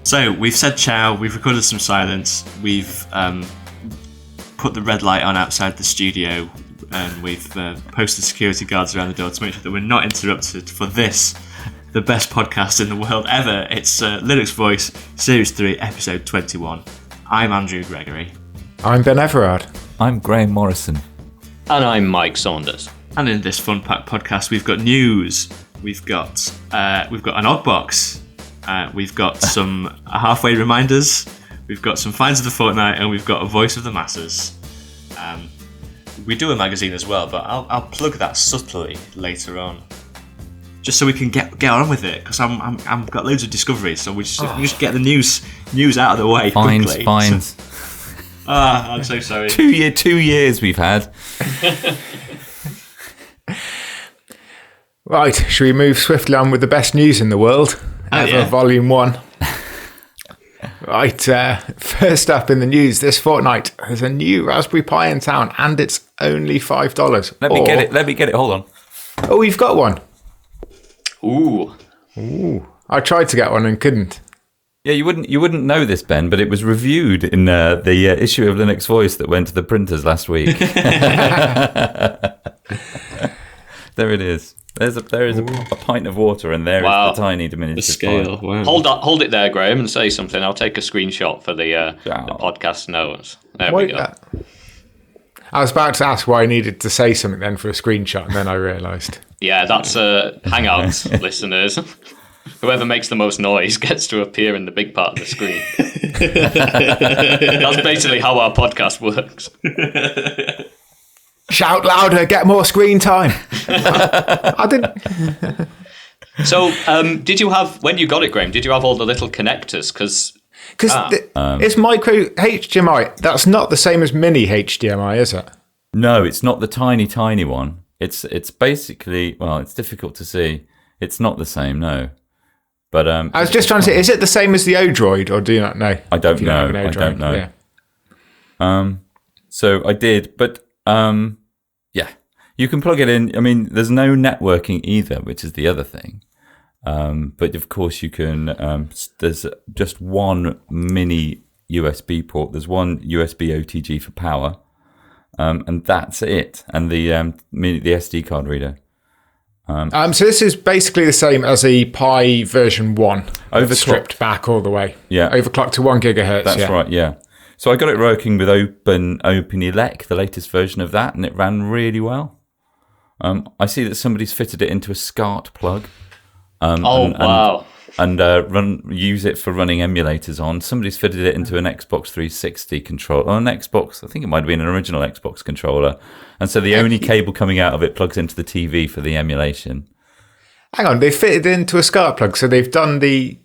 So we've said ciao, we've recorded some silence, we've put the red light on outside the studio, and we've posted security guards around the door to make sure that we're not interrupted for this, the best podcast in the world ever. It's Linux Voice, Series 3, Episode 21. I'm Andrew Gregory. I'm Ben Everard. I'm Graham Morrison. And I'm Mike Saunders. And in this fun-packed podcast, we've got news, we've got an Ogbox, we've got some halfway reminders, we've got some finds of the fortnight, and we've got a voice of the masses. We do a magazine as well, but I'll plug that subtly later on, just so we can get on with it. Because I've got loads of discoveries, so we just get the news out of the way quickly. Fines. I'm so sorry. 2 years we've had. Right, should we move swiftly on with the best news in the world? Volume 1. Right, first up in the news this fortnight, there's a new Raspberry Pi in town, and it's only $5. Let me get it. Hold on. Oh, you've got one. Ooh. I tried to get one and couldn't. Yeah, you wouldn't know this, Ben, but it was reviewed in the issue of Linux Voice that went to the printers last week. There it is. There is a pint of water, and there is the tiny diminutive scale. Wow. Hold it there, Graham, and say something. I'll take a screenshot for the podcast notes. There we go. I was about to ask why I needed to say something then for a screenshot, and then I realised. Yeah, that's Hangouts, listeners. Whoever makes the most noise gets to appear in the big part of the screen. That's basically how our podcast works. Shout louder, get more screen time. I didn't. So, did you have, when you got it, Graham, did you have all the little connectors? Because it's micro HDMI. That's not the same as mini HDMI, is it? No, it's not the tiny one. It's basically, well, it's difficult to see. It's not the same, no. But I was just trying to say, is it the same as the Odroid, or do you not know? I don't know. I don't know. Yeah. So I did, but yeah, you can plug it in. I mean, there's no networking either, which is the other thing. But of course, you can. There's just one mini USB port. There's one USB OTG for power, and that's it. And the SD card reader. So this is basically the same as a Pi version 1, stripped back all the way. Yeah, overclocked to 1 gigahertz. That's right. Yeah. So I got it working with OpenELEC, the latest version of that, and it ran really well. I see that somebody's fitted it into a SCART plug. Wow. And use it for running emulators on. Somebody's fitted it into an Xbox 360 controller, or an Xbox, I think it might have been an original Xbox controller. And so the only cable coming out of it plugs into the TV for the emulation. Hang on, they fitted it into a SCART plug, so they've done the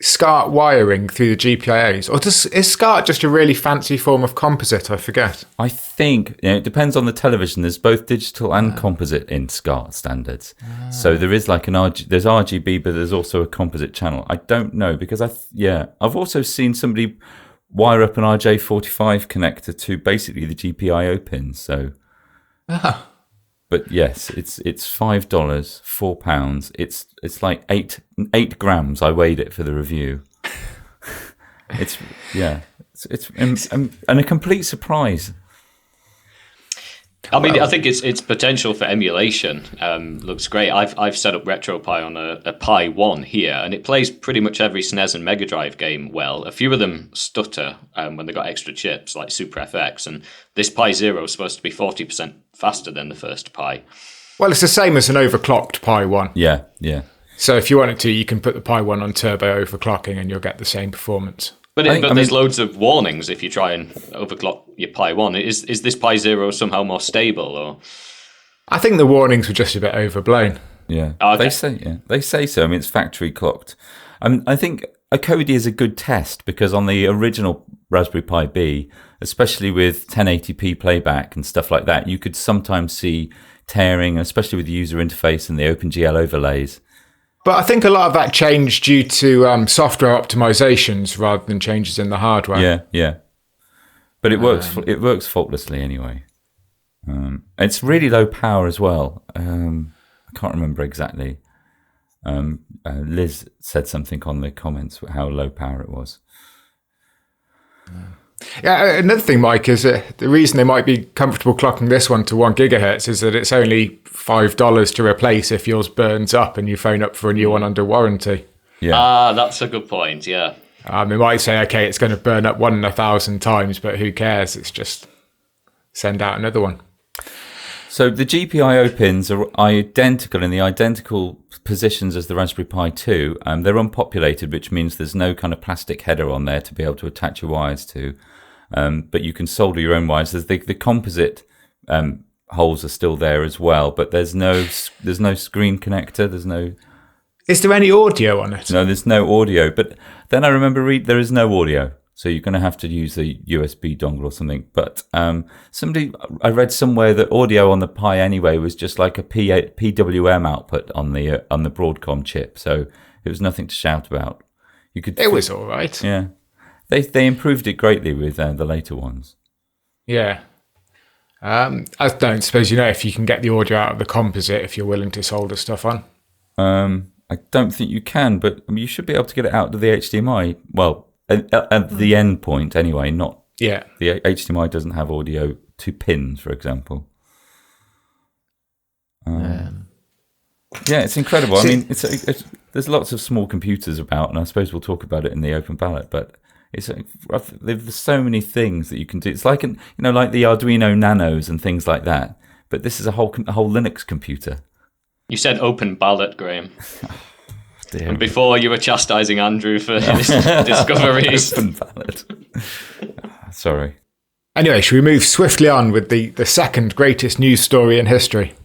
SCART wiring through the GPIOs, or is SCART just a really fancy form of composite? I forget. I think it depends on the television. There's both digital and composite in SCART standards. So there is like there's RGB, but there's also a composite channel. I don't know because I've also seen somebody wire up an RJ45 connector to basically the GPIO pins. So. But yes, it's $5, £4. It's like 8 grams. I weighed it for the review. It's a complete surprise. I mean, I think its potential for emulation looks great. I've set up RetroPie on a Pi 1 here, and it plays pretty much every SNES and Mega Drive game well. A few of them stutter when they got extra chips, like Super FX, and this Pi Zero is supposed to be 40% faster than the first Pi. Well, it's the same as an overclocked Pi 1. Yeah. So if you wanted to, you can put the Pi 1 on turbo overclocking and you'll get the same performance. But there's loads of warnings if you try and overclock your Pi 1. Is this Pi Zero somehow more stable? Or I think the warnings were just a bit overblown. Yeah, okay. They say so. I mean, it's factory clocked. I think a Kodi is a good test because on the original Raspberry Pi B, especially with 1080p playback and stuff like that, you could sometimes see tearing, especially with the user interface and the OpenGL overlays. But I think a lot of that changed due to software optimizations rather than changes in the hardware. Yeah. But it works. It works faultlessly anyway. It's really low power as well. I can't remember exactly. Liz said something on the comments how low power it was. Yeah, another thing, Mike, is the reason they might be comfortable clocking this one to 1 gigahertz is that it's only $5 to replace if yours burns up and you phone up for a new one under warranty. Yeah, that's a good point. Yeah, they might say, okay, it's going to burn up 1 in 1,000 times, but who cares? It's just send out another one. So the GPIO pins are identical in the identical positions as the Raspberry Pi 2. They're unpopulated, which means there's no kind of plastic header on there to be able to attach your wires to. But you can solder your own wires. There's the composite holes are still there as well, but there's no screen connector. There's no. Is there any audio on it? No, there's no audio. But then I remember there is no audio. So you're going to have to use a USB dongle or something. But I read somewhere that audio on the Pi anyway was just like a PWM output on the Broadcom chip. So it was nothing to shout about. It was all right. Yeah, they improved it greatly with the later ones. Yeah. I don't suppose if you can get the audio out of the composite if you're willing to solder stuff on. I don't think you can, but you should be able to get it out of the HDMI. Well. At the end point, anyway, not. Yeah. The HDMI doesn't have audio to pins, for example. Yeah, it's incredible. I mean, there's lots of small computers about, and I suppose we'll talk about it in the open ballot. But there's so many things that you can do. It's like like the Arduino Nanos and things like that. But this is a whole Linux computer. You said open ballot, Graham. Dear. And before you were chastising Andrew for his discoveries. Sorry. Anyway, should we move swiftly on with the second greatest news story in history?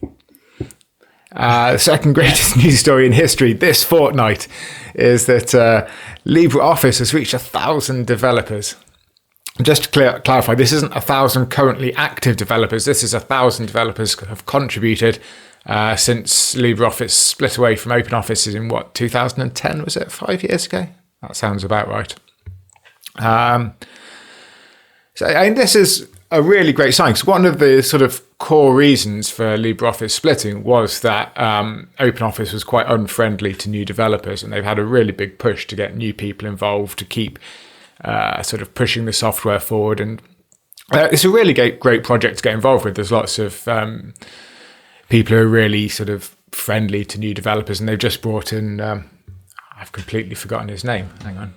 The second greatest news story in history this fortnight is that LibreOffice has reached 1,000 developers. And just to clarify, this isn't 1,000 currently active developers. This is 1,000 developers have contributed since LibreOffice split away from OpenOffice in 2010, was it? 5 years ago? That sounds about right. So this is a really great sign, because one of the sort of core reasons for LibreOffice splitting was that OpenOffice was quite unfriendly to new developers, and they've had a really big push to get new people involved to keep sort of pushing the software forward. And it's a really great project to get involved with. There's lots of people who are really sort of friendly to new developers, and they've just brought in, I've completely forgotten his name. Hang on.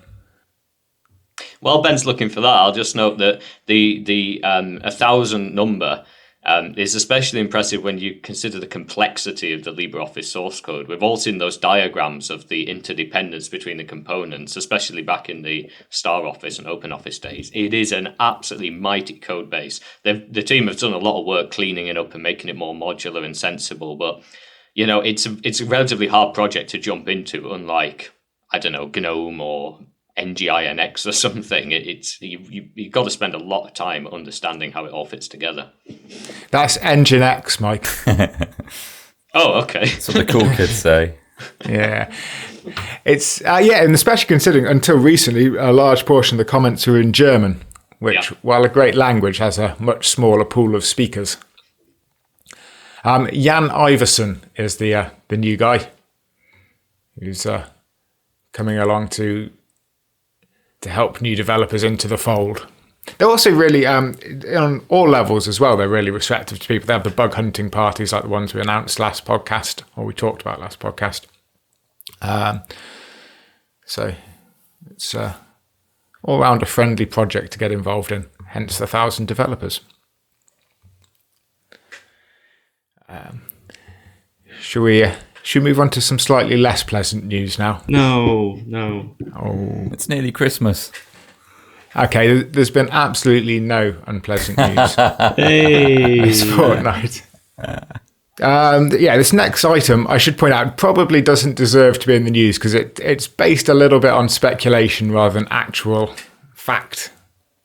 While Ben's looking for that, I'll just note that the 1,000 number is especially impressive when you consider the complexity of the LibreOffice source code. We've all seen those diagrams of the interdependence between the components, especially back in the StarOffice and OpenOffice days. It is an absolutely mighty code base. The team have done a lot of work cleaning it up and making it more modular and sensible, but it's a relatively hard project to jump into, unlike, I don't know, GNOME or NGINX or something. You've got to spend a lot of time understanding how it all fits together. That's Nginx, Mike. Oh, okay. That's what the cool kids say. Yeah. It's, and especially considering until recently, a large portion of the comments were in German, which, while a great language, has a much smaller pool of speakers. Jan Iverson is the new guy who's coming along to help new developers into the fold. They're also really, on all levels as well, they're really receptive to people. They have the bug hunting parties like the ones we announced last podcast, or we talked about last podcast. So it's all around a friendly project to get involved in, hence the 1,000 developers. Should we move on to some slightly less pleasant news now? No. Oh, It's nearly Christmas. okay. There's been absolutely no unpleasant news Hey. this fortnight. This next item, I should point out, probably doesn't deserve to be in the news because it's based a little bit on speculation rather than actual fact.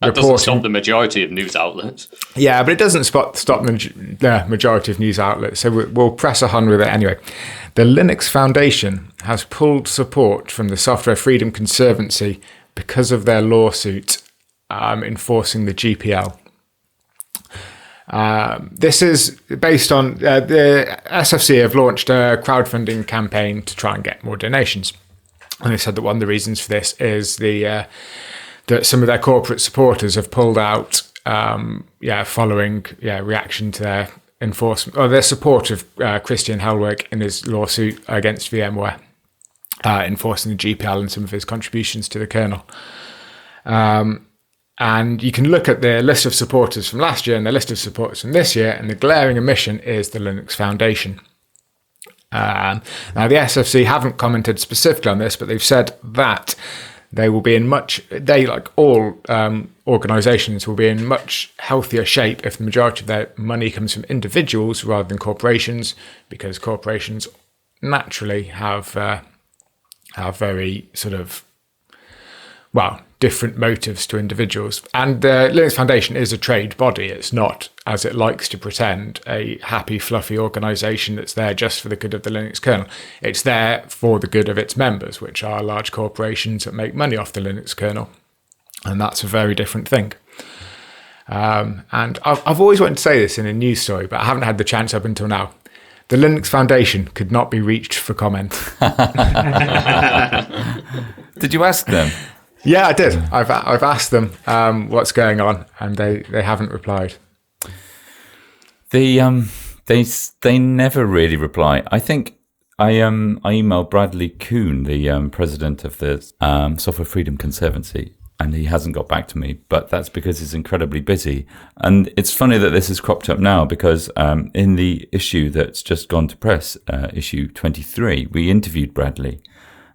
That doesn't stop the majority of news outlets. Yeah, but it doesn't stop the majority of news outlets, so we'll press on with it anyway. The Linux Foundation has pulled support from the Software Freedom Conservancy because of their lawsuit enforcing the GPL. This is based on the SFC have launched a crowdfunding campaign to try and get more donations. And they said that one of the reasons for this is that some of their corporate supporters have pulled out following reaction to their enforcement or their support of Christian Hellwig in his lawsuit against VMware, enforcing the GPL and some of his contributions to the kernel. And you can look at the list of supporters from last year and the list of supporters from this year, and the glaring omission is the Linux Foundation. Now, the SFC haven't commented specifically on this, but they've said that they will be in like all organisations, will be in much healthier shape if the majority of their money comes from individuals rather than corporations, because corporations naturally have very sort of, different motives to individuals. And the Linux Foundation is a trade body. It's not, as it likes to pretend, a happy, fluffy organisation that's there just for the good of the Linux kernel. It's there for the good of its members, which are large corporations that make money off the Linux kernel. And that's a very different thing. And I've always wanted to say this in a news story, but I haven't had the chance up until now. The Linux Foundation could not be reached for comment. Did you ask them? Yeah, I did. I've asked them what's going on, and they haven't replied. They never really reply. I think I emailed Bradley Kuhn, the president of the Software Freedom Conservancy, and he hasn't got back to me. But that's because he's incredibly busy. And it's funny that this has cropped up now, because in the issue that's just gone to press, issue 23, we interviewed Bradley.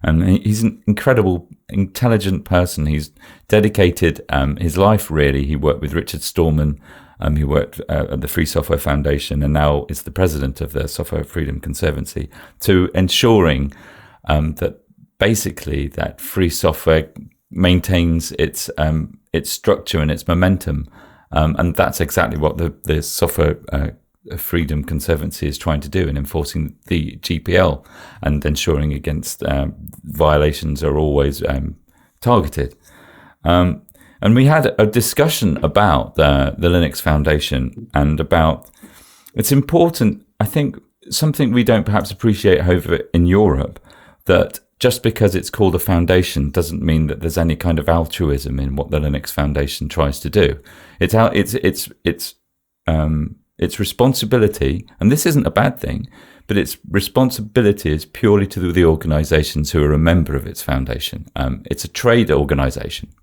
And he's an incredible, intelligent person. He's dedicated his life, really. He worked with Richard Stallman. He worked at the Free Software Foundation, and now is the president of the Software Freedom Conservancy, to ensuring that basically that free software maintains its structure and its momentum. And that's exactly what the Software Freedom Conservancy is trying to do in enforcing the GPL and ensuring against violations are always targeted. And we had a discussion about the Linux Foundation and about it's important, I think, something we don't perhaps appreciate over in Europe, that just because it's called a foundation doesn't mean that there's any kind of altruism in what the Linux Foundation tries to do. Its responsibility, and this isn't a bad thing, but its responsibility is purely to the organisations who are a member of its foundation. It's a trade organisation.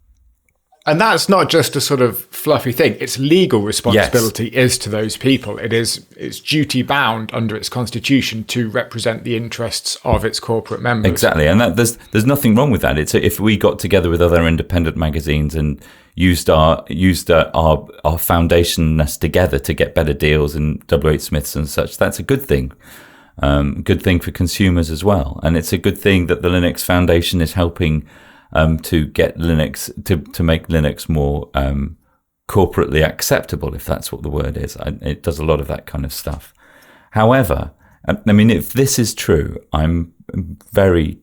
And that's not just a sort of fluffy thing. Its legal responsibility is to those people. It's duty bound under its constitution to represent the interests of its corporate members. Exactly, and there's nothing wrong with that. It's if we got together with other independent magazines and used our foundationness together to get better deals and W.H. Smiths and such, that's a good thing. Good thing for consumers as well, and it's a good thing that the Linux Foundation is helping to get Linux to make Linux more corporately acceptable, if that's what the word is. It does a lot of that kind of stuff. However, I mean, if this is true, I'm very,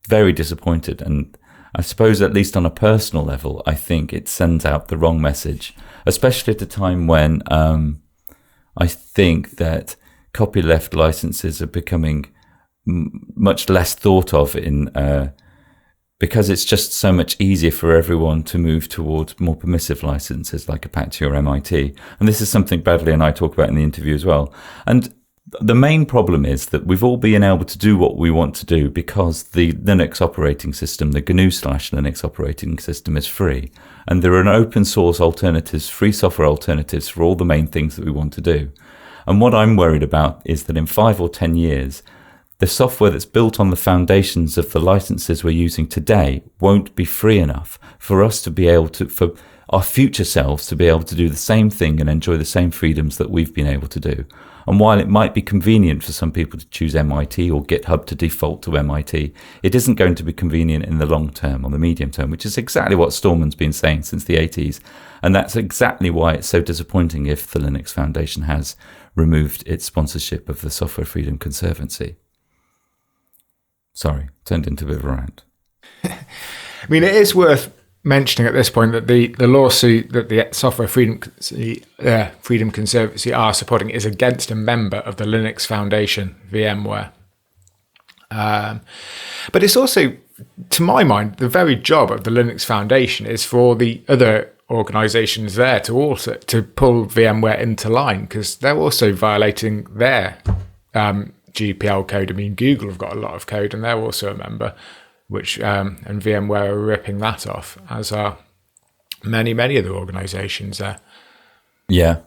very disappointed, and I suppose at least on a personal level, I think it sends out the wrong message, especially at a time when I think that copyleft licenses are becoming much less thought of because it's just so much easier for everyone to move towards more permissive licenses like Apache or MIT. And this is something Bradley and I talk about in the interview as well. And the main problem is that we've all been able to do what we want to do because the Linux operating system, the GNU/Linux operating system, is free. And there are open source alternatives, free software alternatives for all the main things that we want to do. And what I'm worried about is that in 5 or 10 years, the software that's built on the foundations of the licenses we're using today won't be free enough for us to be able to, for our future selves to be able to do the same thing and enjoy the same freedoms that we've been able to do. And while it might be convenient for some people to choose MIT or GitHub to default to MIT, it isn't going to be convenient in the long term or the medium term, which is exactly what Stallman's been saying since the 80s. And that's exactly why it's so disappointing if the Linux Foundation has removed its sponsorship of the Software Freedom Conservancy. Sorry, turned into a bit of a rant. I mean, it is worth mentioning at this point that the lawsuit that the Software Freedom Conservancy are supporting is against a member of the Linux Foundation, VMware. But it's also, to my mind, the very job of the Linux Foundation is for the other organizations there to pull VMware into line, because they're also violating their GPL code. I mean, Google have got a lot of code and they're also a member, which and VMware are ripping that off, as are many other organizations there. Yeah.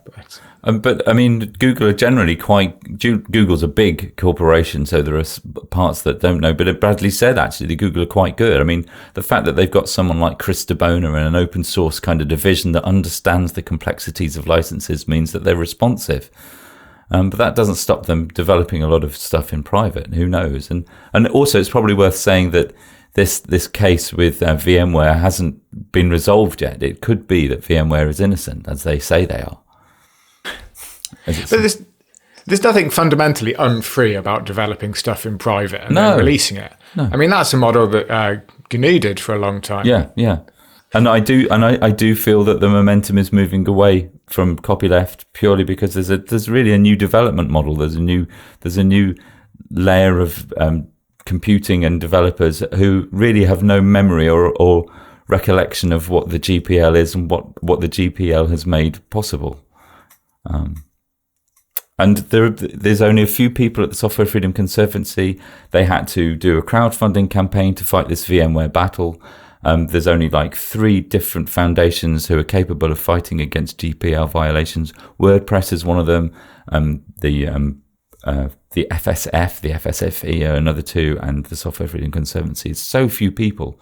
But I mean, Google are generally Google's a big corporation, so there are parts that don't know. But Bradley said, actually, the Google are quite good. I mean, the fact that they've got someone like Chris DeBona in an open source kind of division that understands the complexities of licenses means that they're responsive. But that doesn't stop them developing a lot of stuff in private. Who knows? And also, it's probably worth saying that this case with VMware hasn't been resolved yet. It could be that VMware is innocent, as they say they are. But there's nothing fundamentally unfree about developing stuff in private and then releasing it. No. I mean, that's a model that GNU did for a long time. Yeah. And I do feel that the momentum is moving away from copyleft purely because there's really a new development model. There's a new layer of computing and developers who really have no memory or recollection of what the GPL is and what the GPL has made possible. And there's only a few people at the Software Freedom Conservancy. They had to do a crowdfunding campaign to fight this VMware battle. There's only like 3 different foundations who are capable of fighting against GPL violations. WordPress is one of them. The FSF, the FSFE are another 2, and the Software Freedom Conservancy. It's so few people,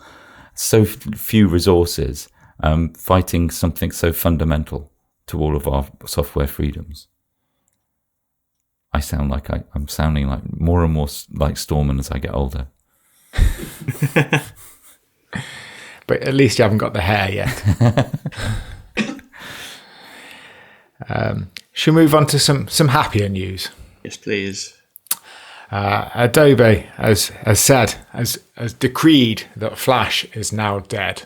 so few resources, fighting something so fundamental to all of our software freedoms. I'm sounding like more and more like Storman as I get older. But at least you haven't got the hair yet. Should we move on to some happier news? Yes, please. Adobe has decreed that Flash is now dead.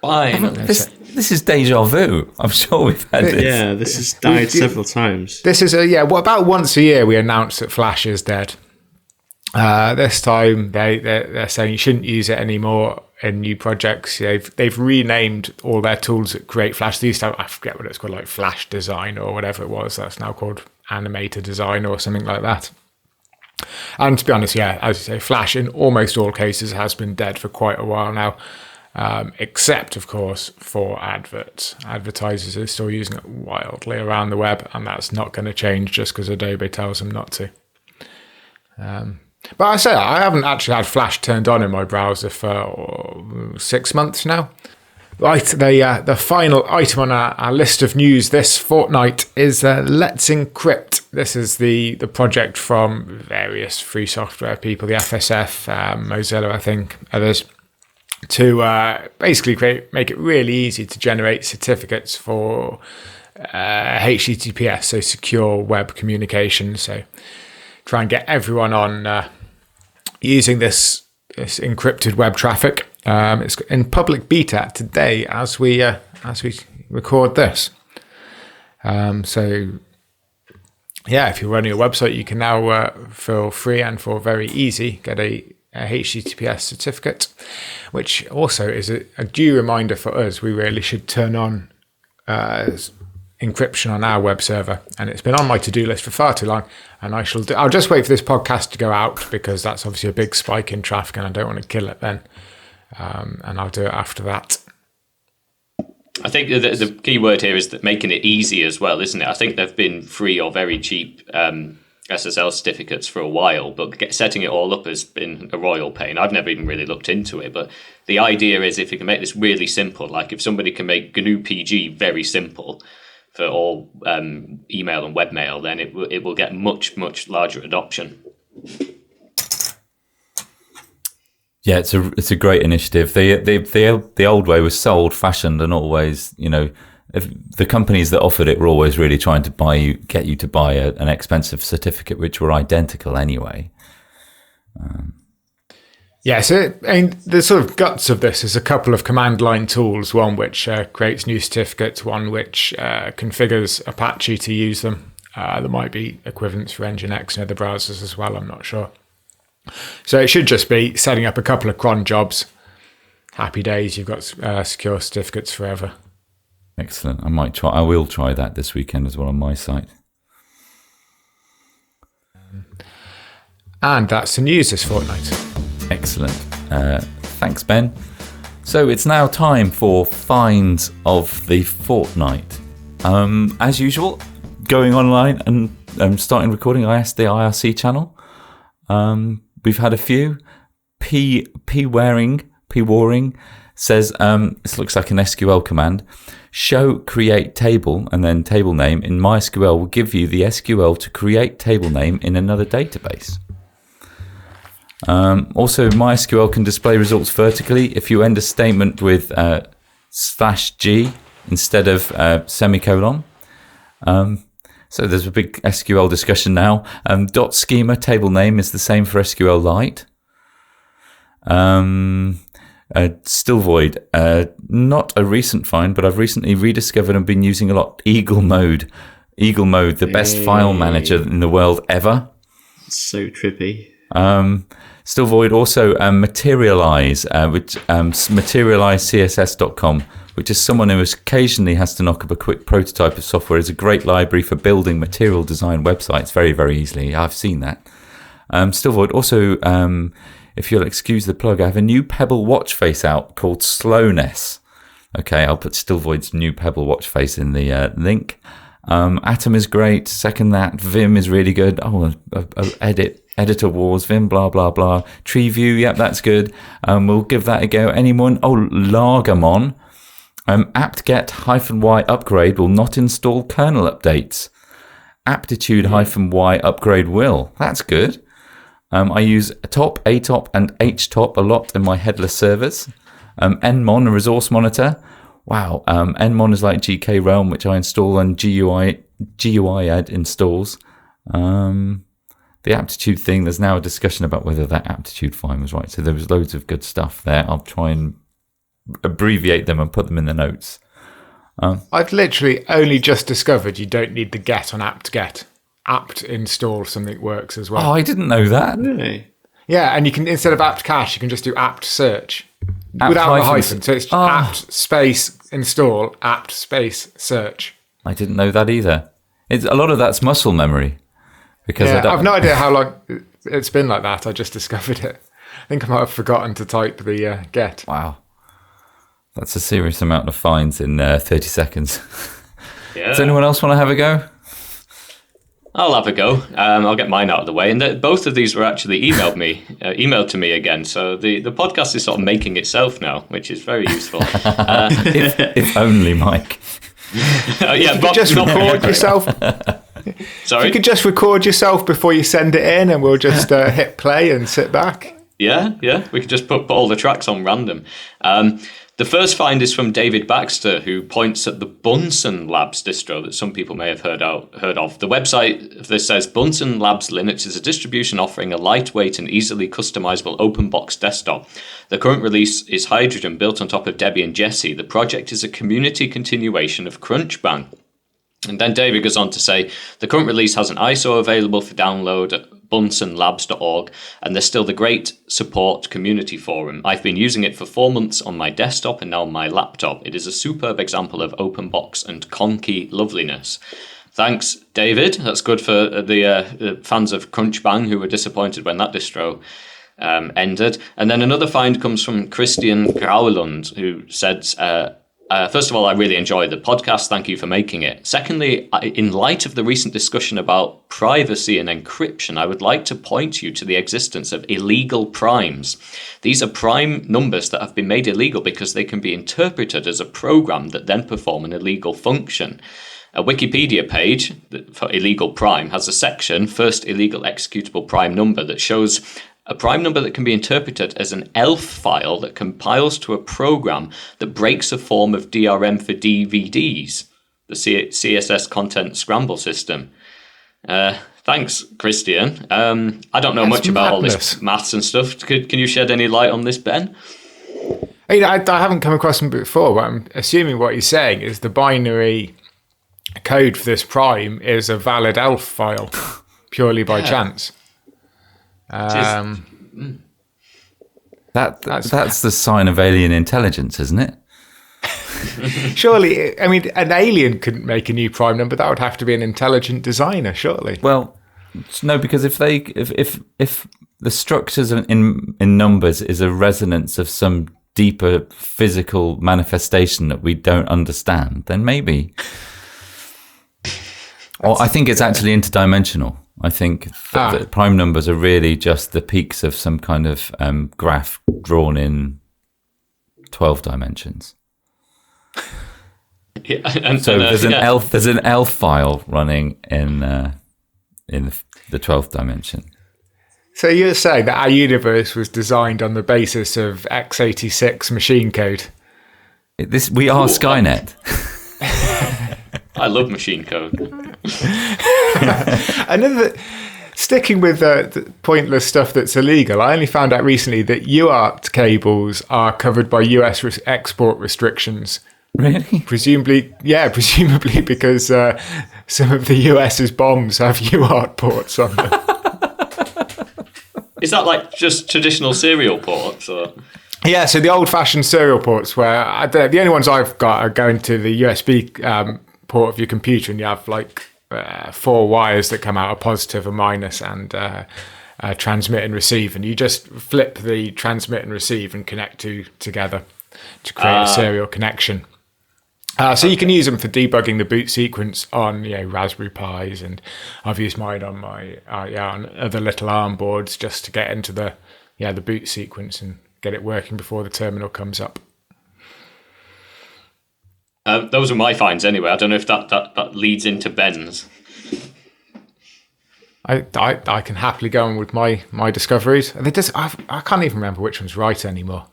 Fine. This is deja vu. I'm sure we've had this. Yeah, this has died several times. This is about once a year we announce that Flash is dead. This time they're saying you shouldn't use it anymore in new projects. They've renamed all their tools that create Flash. These time I forget what it's called, like Flash Design or whatever it was. That's now called Animator Design or something like that. And to be honest, as you say, Flash in almost all cases has been dead for quite a while now. Except, of course, for adverts. Advertisers are still using it wildly around the web, and that's not going to change just because Adobe tells them not to. But I say I haven't actually had Flash turned on in my browser for 6 months now. Right, the final item on our list of news this fortnight is Let's Encrypt. This is the project from various free software people, the FSF, Mozilla, I think, others, to basically make it really easy to generate certificates for HTTPS, so secure web communication. So try and get everyone on using this encrypted web traffic. It's in public beta today as we record this. So if you're running a website, you can now for free and for very easy get a HTTPS certificate, which also is a due reminder for us. We really should turn on encryption on our web server, and it's been on my to-do list for far too long, and I'll just wait for this podcast to go out, because that's obviously a big spike in traffic and I don't want to kill it then, and I'll do it after that. I think the key word here is that making it easy as well, isn't it? I think there've been free or very cheap SSL certificates for a while, but setting it all up has been a royal pain. I've never even really looked into it, but the idea is if you can make this really simple, like if somebody can make GNU PG very simple for all email and webmail, then it will get much, much larger adoption. Yeah, it's a great initiative. The old way was so old-fashioned, and always, if the companies that offered it were always really trying to get you to buy an expensive certificate, which were identical anyway. Yeah, so the sort of guts of this is a couple of command line tools, one which creates new certificates, one which configures Apache to use them. There might be equivalents for Nginx and other browsers as well, I'm not sure. So it should just be setting up a couple of cron jobs. Happy days, you've got secure certificates forever. Excellent. I will try that this weekend as well on my site. And that's the news this fortnight. Excellent. Thanks, Ben. So it's now time for finds of the fortnight. As usual, going online and starting recording, I asked the IRC channel. We've had a few. P Waring says, this looks like an SQL command. Show create table and then table name in MySQL will give you the SQL to create table name in another database. Also, MySQL can display results vertically if you end a statement with /g instead of semicolon. So there's a big SQL discussion now. .schema table name is the same for SQLite. Still void. Not a recent find, but I've recently rediscovered and been using a lot Eagle Mode. Eagle Mode, the best file manager in the world ever. So trippy. Still void. Also, Materialize, which materializecss.com, which is someone who occasionally has to knock up a quick prototype of software, is a great library for building material design websites very, very easily. I've seen that. Still void. Also, if you'll excuse the plug, I have a new Pebble watch face out called Slowness. Okay, I'll put Still Void's new Pebble watch face in the link. Atom is great. Second that. Vim is really good. Oh, editor wars, Vim, blah, blah, blah. Tree view, yep, that's good. We'll give that a go. Anyone? Oh, Largamon. apt-get-y upgrade will not install kernel updates. Aptitude-y upgrade will. That's good. I use top, atop, and htop a lot in my headless servers. Nmon, a resource monitor. Wow, Nmon is like GK Realm, which I install, and GUI add installs. The aptitude thing, there's now a discussion about whether that aptitude fine was right. So there was loads of good stuff there. I'll try and abbreviate them and put them in the notes. I've literally only just discovered you don't need the get on apt-get. Apt install something works as well. Oh, I didn't know that. Really? Yeah, and you can, instead of apt cache, you can just do apt search without the hyphen. So it's apt space install, apt space search. I didn't know that either. A lot of that's muscle memory. Because I've no idea how long it's been like that. I just discovered it. I think I might have forgotten to type the get. Wow. That's a serious amount of finds in 30 seconds. Yeah. Does anyone else want to have a go? I'll have a go. I'll get mine out of the way. And both of these were actually emailed to me again. So the podcast is sort of making itself now, which is very useful. If only, Mike. Yeah, but just record yourself. Sorry? You could just record yourself before you send it in, and we'll just hit play and sit back. Yeah. We could just put all the tracks on random. The first find is from David Baxter, who points at the Bunsen Labs distro that some people may have heard of. The website of this says Bunsen Labs Linux is a distribution offering a lightweight and easily customizable open box desktop. The current release is Hydrogen, built on top of Debian and Jessie. The project is a community continuation of Crunchbang. And then David goes on to say, the current release has an ISO available for download at bunsenlabs.org, and there's still the great support community forum. I've been using it for 4 months on my desktop and now on my laptop. It is a superb example of open box and conky loveliness. Thanks, David. That's good for the fans of Crunchbang who were disappointed when that distro ended. And then another find comes from Christian Grauerlund, who said... first of all, I really enjoy the podcast. Thank you for making it. Secondly, in light of the recent discussion about privacy and encryption, I would like to point you to the existence of illegal primes. These are prime numbers that have been made illegal because they can be interpreted as a program that then perform an illegal function. A Wikipedia page for illegal prime has a section, first illegal executable prime number, that shows a prime number that can be interpreted as an ELF file that compiles to a program that breaks a form of DRM for DVDs, the CSS content scramble system. Thanks, Christian. I don't know much about all this maths and stuff. Can you shed any light on this, Ben? I haven't come across them before, but I'm assuming what he's saying is the binary code for this prime is a valid ELF file purely by chance. That's the sign of alien intelligence, isn't it? Surely, I mean, an alien couldn't make a new prime number. That would have to be an intelligent designer, surely. Well, no, because if the structures in numbers is a resonance of some deeper physical manifestation that we don't understand, then maybe. Or I think it's actually interdimensional. I think that prime numbers are really just the peaks of some kind of graph drawn in 12 dimensions. Yeah, there's an ELF file running in the 12th dimension. So you're saying that our universe was designed on the basis of x86 machine code? We are Skynet. I love machine code. Sticking with the pointless stuff that's illegal, I only found out recently that UART cables are covered by US export restrictions. Really? Presumably because some of the US's bombs have UART ports on them. Is that like just traditional serial ports? Or? Yeah, so the old-fashioned serial ports where the only ones I've got are going to the USB port of your computer, and you have like 4 wires that come out, a positive, a minus, and transmit and receive, and you just flip the transmit and receive and connect together to create a serial connection. So you can use them for debugging the boot sequence on Raspberry Pis, and I've used mine on my on other little ARM boards just to get into the boot sequence and get it working before the terminal comes up. Those are my finds anyway. I don't know if that leads into Ben's. I can happily go on with my discoveries. I can't even remember which one's right anymore.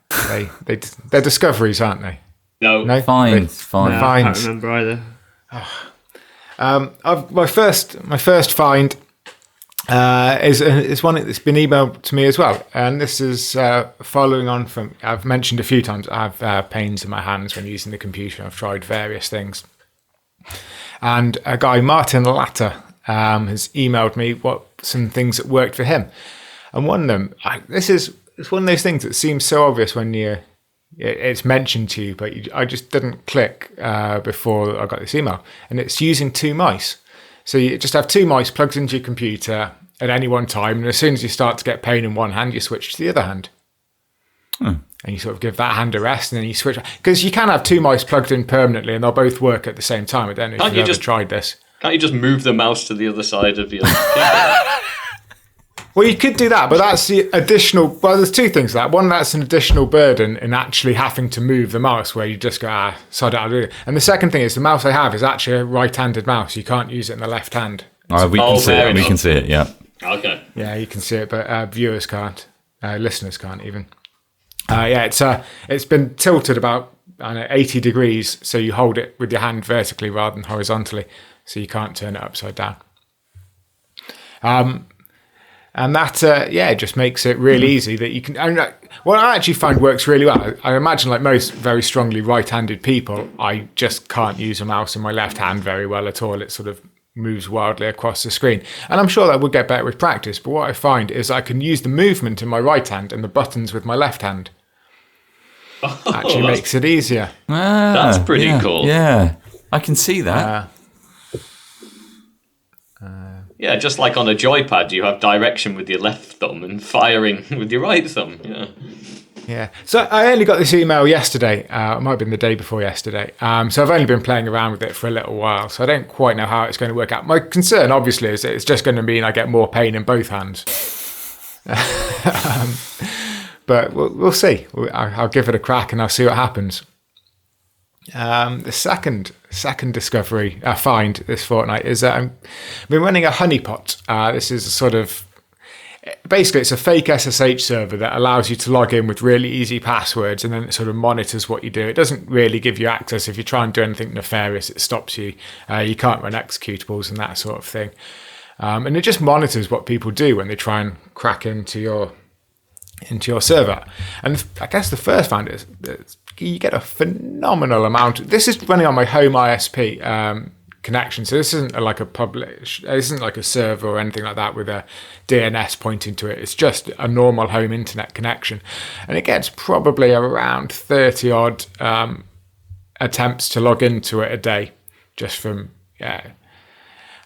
They're discoveries, aren't they? No, fine. I can't remember either. My first find is one that's been emailed to me as well, and this is following on from. I've mentioned a few times I have pains in my hands when using the computer. I've tried various things, and a guy, Martin Latter, has emailed me some things that worked for him, and one of them. It's one of those things that seems so obvious when it's mentioned to you, but I just didn't click before I got this email. And it's using 2 mice. So you just have 2 mice plugged into your computer at any one time, and as soon as you start to get pain in one hand, you switch to the other hand. And you sort of give that hand a rest, and then you switch. Because you can have 2 mice plugged in permanently, and they'll both work at the same time. I don't know if you've ever tried this. Can't you just move the mouse to the other side of your keyboard? Well, you could do that, but that's the additional. Well, there's 2 things to that. One, that's an additional burden in actually having to move the mouse, where you just go, so I don't do it. And the second thing is the mouse I have is actually a right-handed mouse. You can't use it in the left hand. We can see it. We can see it. Yeah. Okay. Yeah, you can see it, but viewers can't. Listeners can't even. It's been tilted about 80 degrees, so you hold it with your hand vertically rather than horizontally, so you can't turn it upside down. And that, it just makes it really easy that you can. What I actually find works really well, I imagine like most very strongly right-handed people, I just can't use a mouse in my left hand very well at all. It sort of moves wildly across the screen. And I'm sure that would get better with practice, but what I find is I can use the movement in my right hand and the buttons with my left hand. Actually makes it easier. That's pretty cool. Yeah, I can see that. Yeah, just like on a joypad, you have direction with your left thumb and firing with your right thumb. Yeah. So I only got this email yesterday. It might have been the day before yesterday. So I've only been playing around with it for a little while. So I don't quite know how it's going to work out. My concern, obviously, is that it's just going to mean I get more pain in both hands. But we'll see. I'll give it a crack and I'll see what happens. The second discovery I find this fortnight is that I've been running a honeypot. This is a sort of basically it's a fake SSH server that allows you to log in with really easy passwords, and then it sort of monitors what you do. It doesn't really give you access. If you try and do anything nefarious, it stops you. You can't run executables and that sort of thing. And it just monitors what people do when they try and crack into your server. And I guess the first find is that you get a phenomenal amount. This is running on my home ISP connection, so this isn't like this isn't like a server or anything like that with a DNS pointing to it. It's just a normal home internet connection, and it gets probably around 30 odd attempts to log into it a day, just from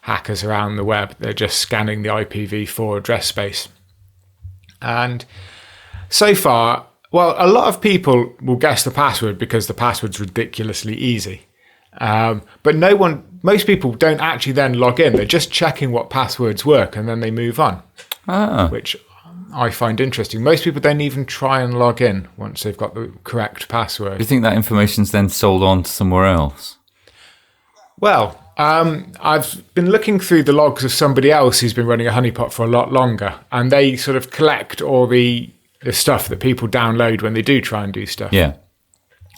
hackers around the web. They're just scanning the IPv4 address space. And so far, well, a lot of people will guess the password because the password's ridiculously easy. But most people don't actually then log in. They're just checking what passwords work and then they move on, which I find interesting. Most people don't even try and log in once they've got the correct password. Do you think that information's then sold on to somewhere else? Well, I've been looking through the logs of somebody else who's been running a honeypot for a lot longer, and they sort of collect all the stuff that people download when they do try and do stuff. Yeah.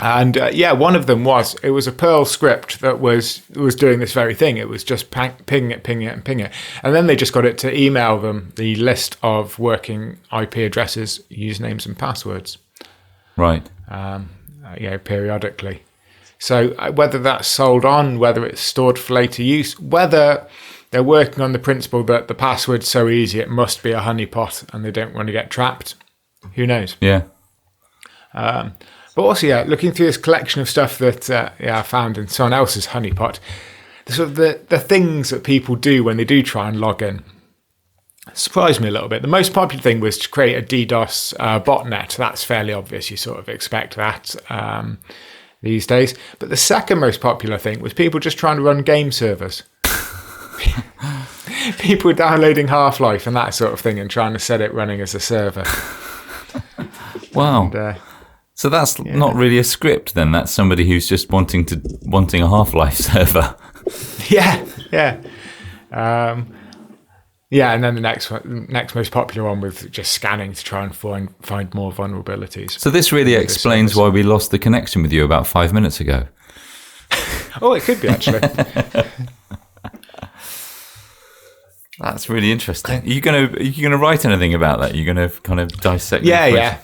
And one of them was a Perl script that was doing this very thing. It was just ping it. And then they just got it to email them the list of working IP addresses, usernames and passwords. Right. Periodically. So whether that's sold on, whether it's stored for later use, whether they're working on the principle that the password's so easy it must be a honeypot and they don't want to get trapped, who knows? Yeah. But also, looking through this collection of stuff that I found in someone else's honeypot, the things that people do when they do try and log in surprised me a little bit. The most popular thing was to create a DDoS botnet. That's fairly obvious. You sort of expect that these days. But the second most popular thing was people just trying to run game servers. People downloading Half-Life and that sort of thing and trying to set it running as a server. Wow. And, so that's not really a script then. That's somebody who's just wanting a Half-Life server. Yeah. And then the next most popular one was just scanning to try and find more vulnerabilities. So this really explains why we lost the connection with you about 5 minutes ago. Oh, it could be actually. That's really interesting. Are you gonna write anything about that? Are you gonna kind of dissect? Yeah.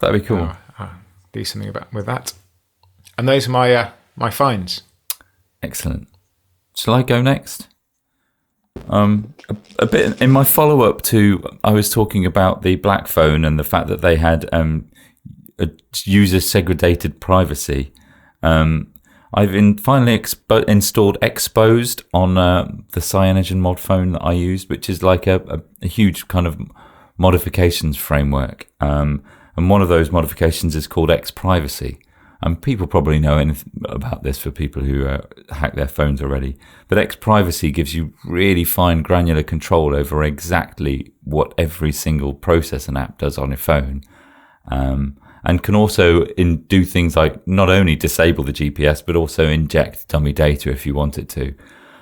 That'd be cool. Do something with that. And those are my finds. Excellent. Shall I go next? A bit in my follow-up to, I was talking about the Black Phone and the fact that they had a user-segregated privacy. I've finally installed Exposed on the CyanogenMod mod phone that I used, which is like a huge kind of modifications framework. And one of those modifications is called X-Privacy. And people probably know anything about this for people who hack their phones already. But X-Privacy gives you really fine granular control over exactly what every single process and app does on your phone. And can also do things like not only disable the GPS, but also inject dummy data if you want it to.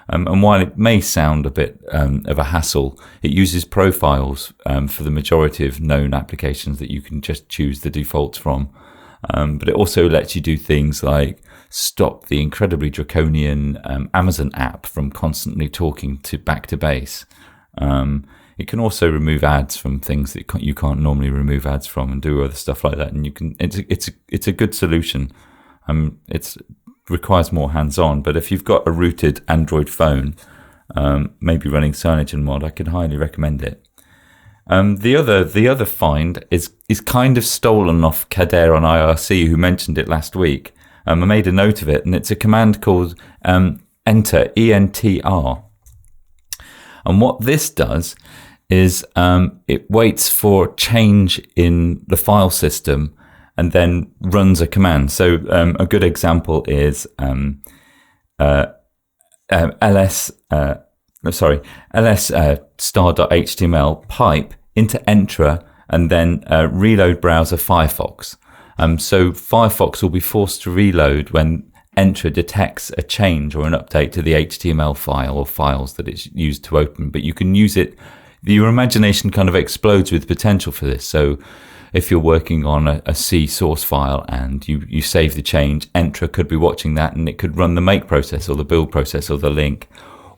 And while it may sound a bit of a hassle, it uses profiles for the majority of known applications that you can just choose the defaults from. But it also lets you do things like stop the incredibly draconian Amazon app from constantly talking back to base. It can also remove ads from things that you can't normally remove ads from, and do other stuff like that. And it's a good solution. It requires more hands-on, but if you've got a rooted Android phone, maybe running CyanogenMod, I can highly recommend it. The other find is kind of stolen off Kader on IRC, who mentioned it last week. I made a note of it, and it's a command called enter, ENTR. And what this does is it waits for change in the file system and then runs a command. So a good example is ls star.html pipe into Entra and then reload browser Firefox. So Firefox will be forced to reload when Entra detects a change or an update to the HTML file or files that it's used to open, but you can use it. Your imagination kind of explodes with potential for this. So if you're working on a C source file and you save the change, Entra could be watching that, and it could run the make process or the build process or the link.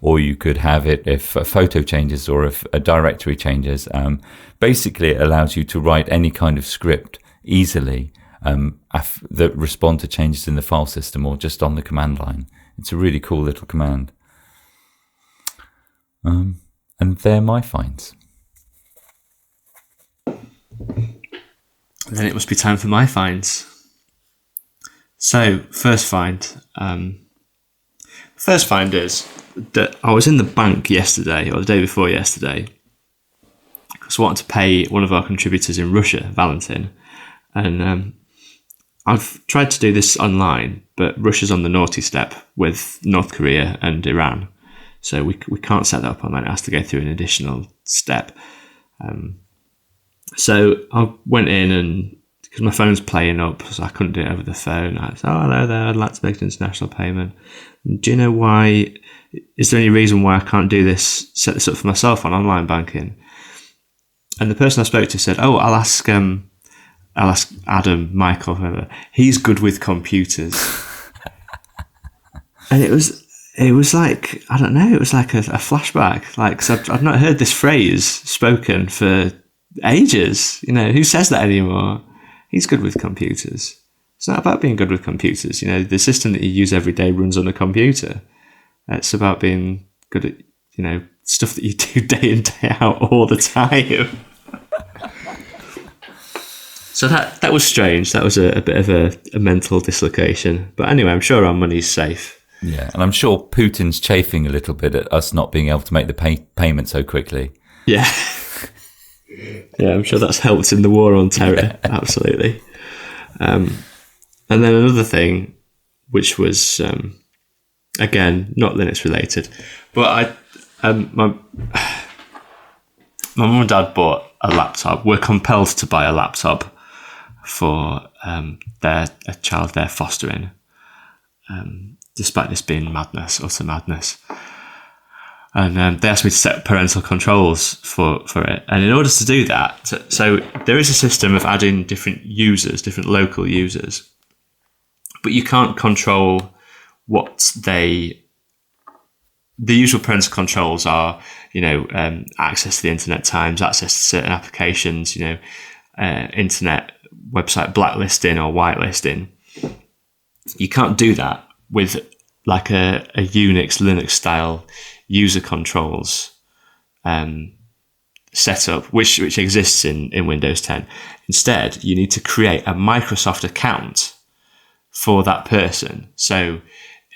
Or you could have it if a photo changes or if a directory changes. Basically, it allows you to write any kind of script easily that respond to changes in the file system or just on the command line. It's a really cool little command. And they're my finds. Then it must be time for my finds. So, first find. First find is that I was in the bank yesterday, or the day before yesterday, because I wanted to pay one of our contributors in Russia, Valentin. And I've tried to do this online, but Russia's on the naughty step with North Korea and Iran. So we can't set that up online. It has to go through an additional step. So I went in, and because my phone's playing up, so I couldn't do it over the phone. I said, hello there, I'd like to make an international payment. Do you know why? Is there any reason why I can't do this, set this up for myself on online banking? And the person I spoke to said, I'll ask Adam, Michael, whoever. He's good with computers. And it was like, I don't know, it was like a flashback. Like, cause I've not heard this phrase spoken for ages. Who says that anymore? He's good with computers. It's not about being good with computers. The system that you use every day runs on a computer. It's about being good at, stuff that you do day in, day out all the time. So that was strange. That was a bit of a mental dislocation. But anyway, I'm sure our money's safe. Yeah, and I'm sure Putin's chafing a little bit at us not being able to make the payment so quickly. Yeah. Yeah, I'm sure that's helped in the war on terror. Yeah. Absolutely. And then another thing, which was, again, not Linux related, but my mum and dad bought a laptop. We're compelled to buy a laptop for a child they're fostering, despite this being madness, utter madness. And they asked me to set parental controls for it. And in order to do that, so there is a system of adding different users, different local users, but you can't control what the usual parental controls are, access to the internet times, access to certain applications, internet website blacklisting or whitelisting. You can't do that with like a Unix, Linux style user controls setup, which exists in Windows 10. Instead, you need to create a Microsoft account for that person. So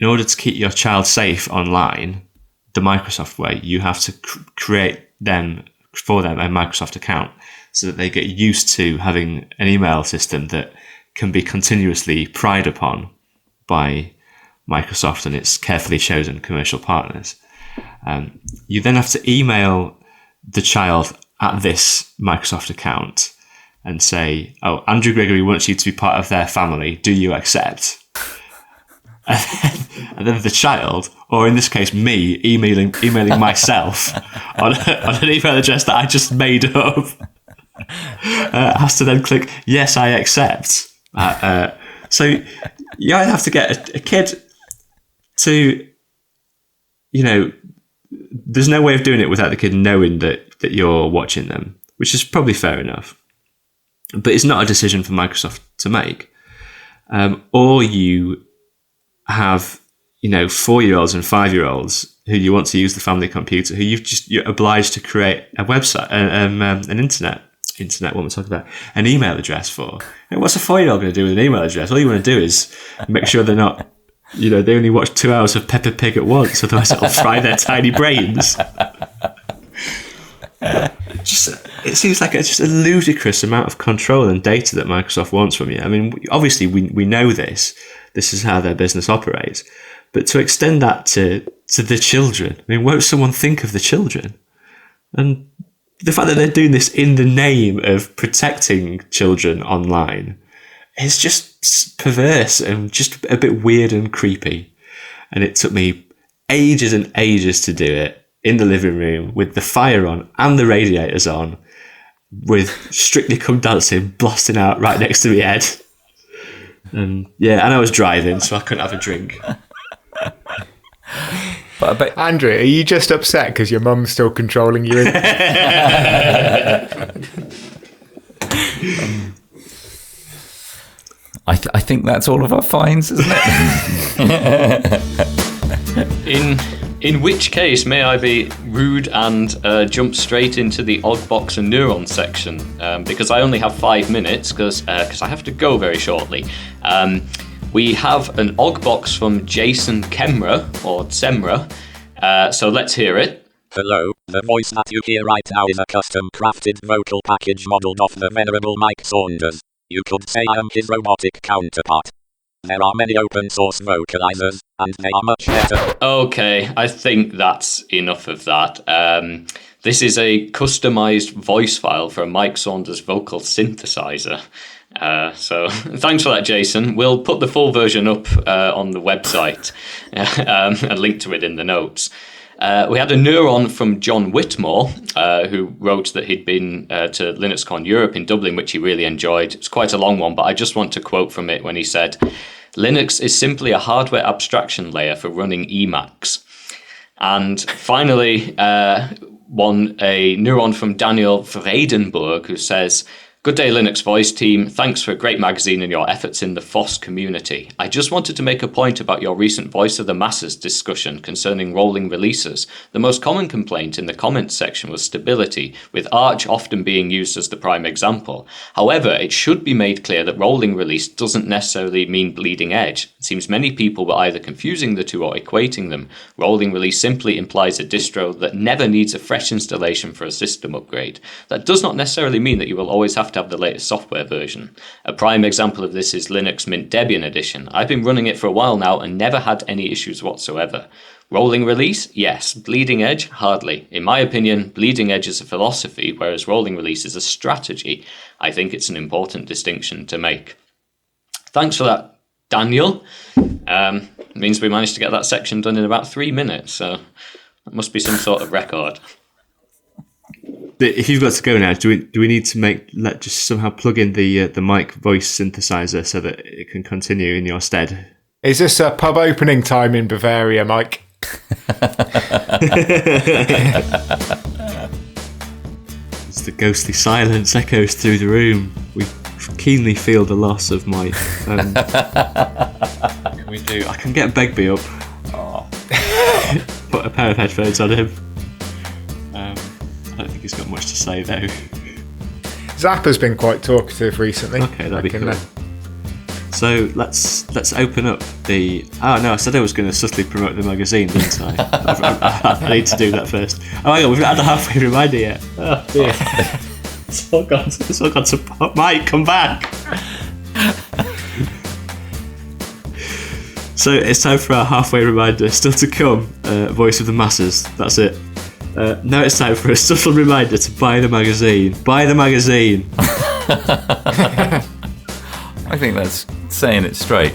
in order to keep your child safe online, the Microsoft way, you have to create for them a Microsoft account so that they get used to having an email system that can be continuously pried upon by Microsoft and its carefully chosen commercial partners. You then have to email the child at this Microsoft account and say, Andrew Gregory wants you to be part of their family. Do you accept? And then the child, or in this case me, emailing myself on an email address that I just made up, has to then click, yes, I accept. So you either have to get a kid to, there's no way of doing it without the kid knowing that you're watching them, which is probably fair enough. But it's not a decision for Microsoft to make. Or you have, 4-year-olds and 5-year-olds who you want to use the family computer, who you're obliged to create a website, an internet, what am I talking about? An email address for. And what's a 4-year-old going to do with an email address? All you want to do is make sure they're not, they only watch 2 hours of Peppa Pig at once, otherwise it'll fry their tiny brains. It seems like just a ludicrous amount of control and data that Microsoft wants from you. I mean, obviously we know this. This is how their business operates. But to extend that to the children, I mean, won't someone think of the children? And the fact that they're doing this in the name of protecting children online it's just perverse and just a bit weird and creepy. And it took me ages and ages to do it in the living room with the fire on and the radiators on, with Strictly Come Dancing blasting out right next to my head. And I was driving, so I couldn't have a drink. But I bet, Andrew, are you just upset because your mum's still controlling you? I think that's all of our fines, isn't it? In which case, may I be rude and jump straight into the Ogbox and Neuron section, because I only have 5 minutes, because I have to go very shortly. We have an Ogbox from Jason Kemra, or Semra, so let's hear it. Hello, the voice that you hear right now is a custom-crafted vocal package modelled off the venerable Mike Saunders. You could say I am his robotic counterpart. There are many open-source vocalizers, and they are much better. Okay, I think that's enough of that. This is a customized voice file for a Mike Saunders vocal synthesizer. So thanks for that, Jason. We'll put the full version up on the website and link to it in the notes. We had a neuron from John Whitmore, who wrote that he'd been to LinuxCon Europe in Dublin, which he really enjoyed. It's quite a long one, but I just want to quote from it when he said, "Linux is simply a hardware abstraction layer for running Emacs." And finally, a neuron from Daniel Vredenburg, who says, "Good day, Linux Voice team. Thanks for a great magazine and your efforts in the FOSS community. I just wanted to make a point about your recent Voice of the Masses discussion concerning rolling releases. The most common complaint in the comments section was stability, with Arch often being used as the prime example. However, it should be made clear that rolling release doesn't necessarily mean bleeding edge. It seems many people were either confusing the two or equating them. Rolling release simply implies a distro that never needs a fresh installation for a system upgrade. That does not necessarily mean that you will always have to have the latest software version. A prime example of this is Linux Mint Debian Edition. I've been running it for a while now and never had any issues whatsoever. Rolling release? Yes. Bleeding edge? Hardly. In my opinion, bleeding edge is a philosophy, whereas rolling release is a strategy. I think it's an important distinction to make." Thanks for that, Daniel. It means we managed to get that section done in about 3 minutes, so that must be some sort of record. If you've got to go now, do we need to just somehow plug in the mic voice synthesizer so that it can continue in your stead? Is this a pub opening time in Bavaria, Mike? As the ghostly silence echoes through the room, we keenly feel the loss of Mike. What can we do? I can get Begbie up. Put a pair of headphones on him. I don't think he's got much to say though. Zappa's been quite talkative recently. Okay, that'd be cool. So let's open up the. Oh no, I said I was going to subtly promote the magazine, didn't I? I need to do that first. Oh hang on, we've not had a halfway reminder yet. Oh dear. It's all gone to pot. Mike, come back. So it's time for our halfway reminder. Still to come, Voice of the Masses. That's it. Now it's time for a subtle reminder to buy the magazine. Buy the magazine. I think that's saying it straight.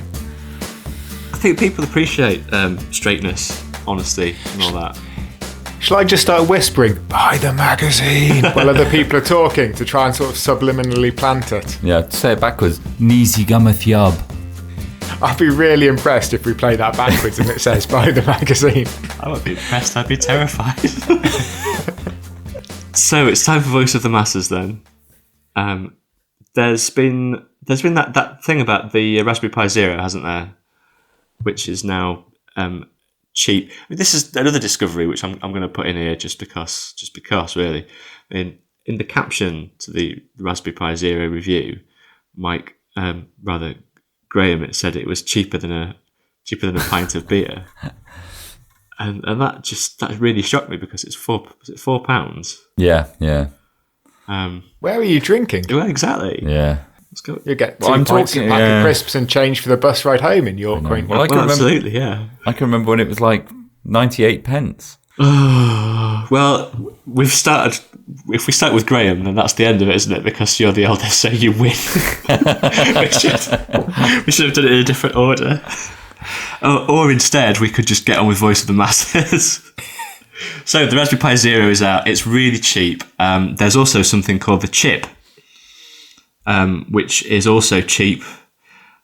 I think people appreciate straightness, honesty, and all that. Shall I just start whispering, "Buy the magazine," while other people are talking to try and sort of subliminally plant it? Yeah, say it backwards. Nisi Gamathiob. I'd be really impressed if we play that backwards and it says, "Buy the magazine." I wouldn't be impressed, I'd be terrified. So it's time for Voice of the Masses then. There's been that thing about the Raspberry Pi Zero, hasn't there? Which is now cheap. I mean, this is another discovery which I'm going to put in here just because really. In the caption to the Raspberry Pi Zero review, Mike Graham, it said it was cheaper than a pint of beer, and that really shocked me because it's £4. Yeah. Where are you drinking? Well, exactly. Yeah. Let's go. You get 2 pints of pack of crisps and change for the bus ride home in York. Well, absolutely, yeah. I can remember when it was like 98 pence. Well, we've started. If we start with Graham, then that's the end of it, isn't it? Because you're the eldest, so you win. we should have done it in a different order. Or instead, we could just get on with Voice of the Masses. So the Raspberry Pi Zero is out. It's really cheap. There's also something called the chip, which is also cheap.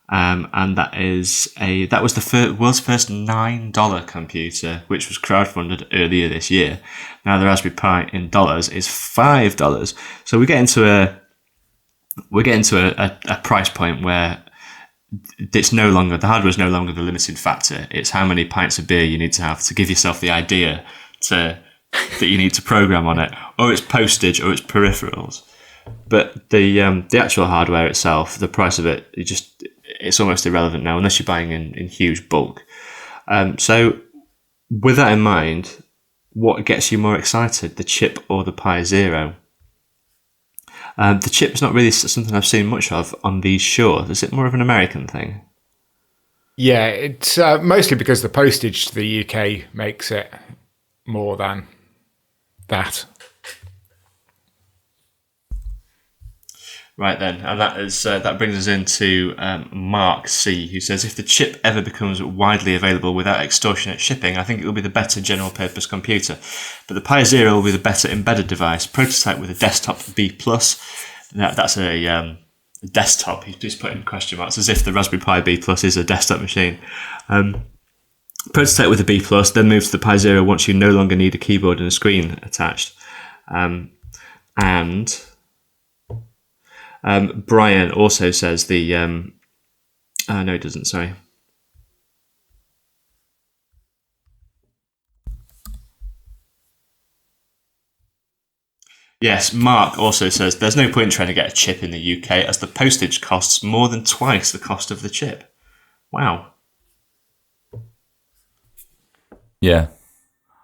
And that was the world's first $9 computer, which was crowdfunded earlier this year. Now the Raspberry Pi in dollars is $5. So we get into a price point where it's no longer, the hardware is no longer the limiting factor. It's how many pints of beer you need to have to give yourself the idea that you need to program on it, or it's postage, or it's peripherals. But the actual hardware itself, the price of it, it's almost irrelevant now, unless you're buying in huge bulk. So with that in mind, what gets you more excited, the chip or the Pi Zero? The chip is not really something I've seen much of on these shores. Is it more of an American thing? Yeah, it's mostly because the postage to the UK makes it more than that. Right then, and that brings us into Mark C, who says, if the chip ever becomes widely available without extortionate shipping, I think it will be the better general purpose computer. But the Pi Zero will be the better embedded device, prototype with a desktop B+. That's a desktop, he's putting question marks, as if the Raspberry Pi B+ is a desktop machine. Prototype with a B+, then move to the Pi Zero once you no longer need a keyboard and a screen attached. Brian also says no, it doesn't, sorry. Yes, Mark also says there's no point trying to get a chip in the UK as the postage costs more than twice the cost of the chip. Wow. Yeah.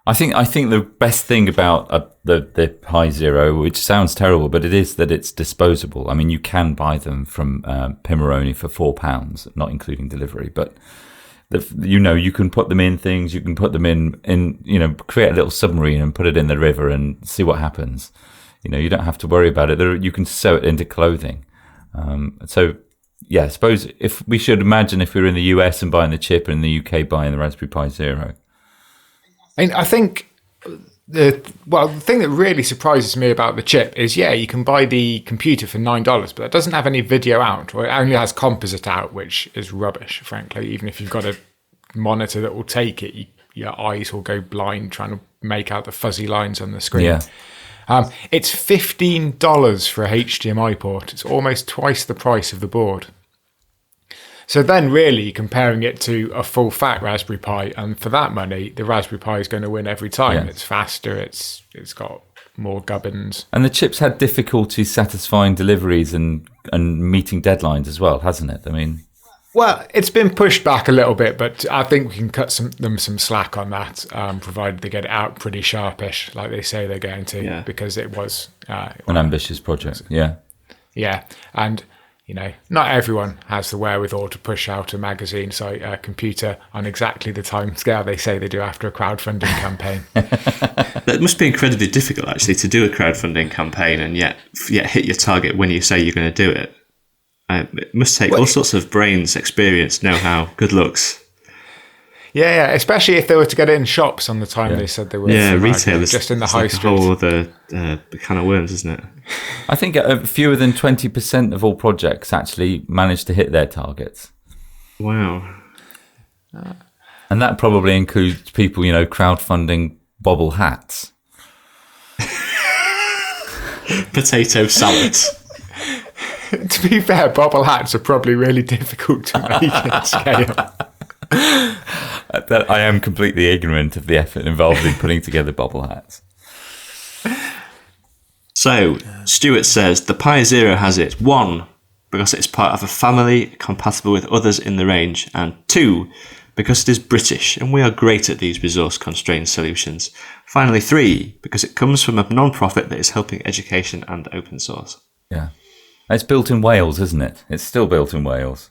I think the best thing about the Pi Zero, which sounds terrible, but it is that it's disposable. I mean, you can buy them from Pimoroni for £4, not including delivery. But you can put them in things. You can put them in create a little submarine and put it in the river and see what happens. You don't have to worry about it. You can sew it into clothing. So yeah, I suppose if we should imagine if we were in the US and buying the chip, and in the UK buying the Raspberry Pi Zero. I think the thing that really surprises me about the chip is, you can buy the computer for $9, but it doesn't have any video out, or it only has composite out, which is rubbish, frankly. Even if you've got a monitor that will take it, your eyes will go blind trying to make out the fuzzy lines on the screen. Yeah. It's $15 for a HDMI port. It's almost twice the price of the board. So then really comparing it to a full fat Raspberry Pi, and for that money, the Raspberry Pi is going to win every time. Yeah. It's faster, it's got more gubbins. And the chip's had difficulty satisfying deliveries and meeting deadlines as well, hasn't it? I mean, well, it's been pushed back a little bit, but I think we can cut them some slack on that, provided they get it out pretty sharpish, like they say they're going to, because it was an ambitious project. Yeah. Yeah, and not everyone has the wherewithal to push out a magazine site computer on exactly the time scale they say they do after a crowdfunding campaign. That must be incredibly difficult, actually, to do a crowdfunding campaign and yet hit your target when you say you're going to do it. It must take all sorts of brains, experience, know-how, good looks. Yeah, especially if they were to get it in shops on the time they said they were. Yeah, retailers. Just in the high street. A whole other can of worms, isn't it? I think fewer than 20% of all projects actually manage to hit their targets. Wow. And that probably includes people, crowdfunding bobble hats. Potato salads. To be fair, bobble hats are probably really difficult to make at scale. I am completely ignorant of the effort involved in putting together bobble hats. So, Stuart says, the Pi Zero has it, 1, because it's part of a family compatible with others in the range, and 2, because it is British, and we are great at these resource-constrained solutions. Finally, 3, because it comes from a non-profit that is helping education and open source. Yeah. It's built in Wales, isn't it? It's still built in Wales.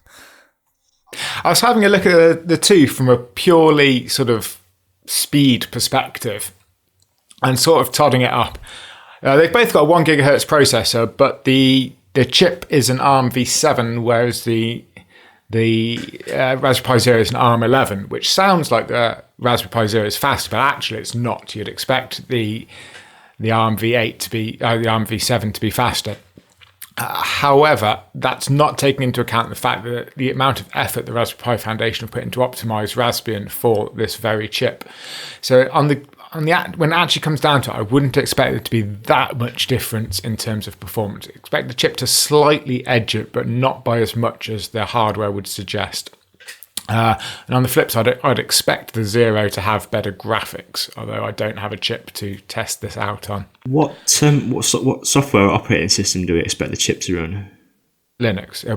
I was having a look at the two from a purely sort of speed perspective. and sort of todding it up. They've both got a 1 gigahertz processor, but the chip is an ARM v7, whereas the Raspberry Pi Zero is an ARM 11, which sounds like the Raspberry Pi Zero is faster, but actually it's not. You'd expect the ARM v8 to be the ARM v7 to be faster. However, that's not taking into account the fact that the amount of effort the Raspberry Pi Foundation have put into optimize Raspbian for this very chip. So when it actually comes down to it, I wouldn't expect it to be that much difference in terms of performance. Expect the chip to slightly edge it, but not by as much as the hardware would suggest. And on the flip side, I'd expect the Zero to have better graphics, although I don't have a chip to test this out on. What software operating system do we expect the chip to run? Linux.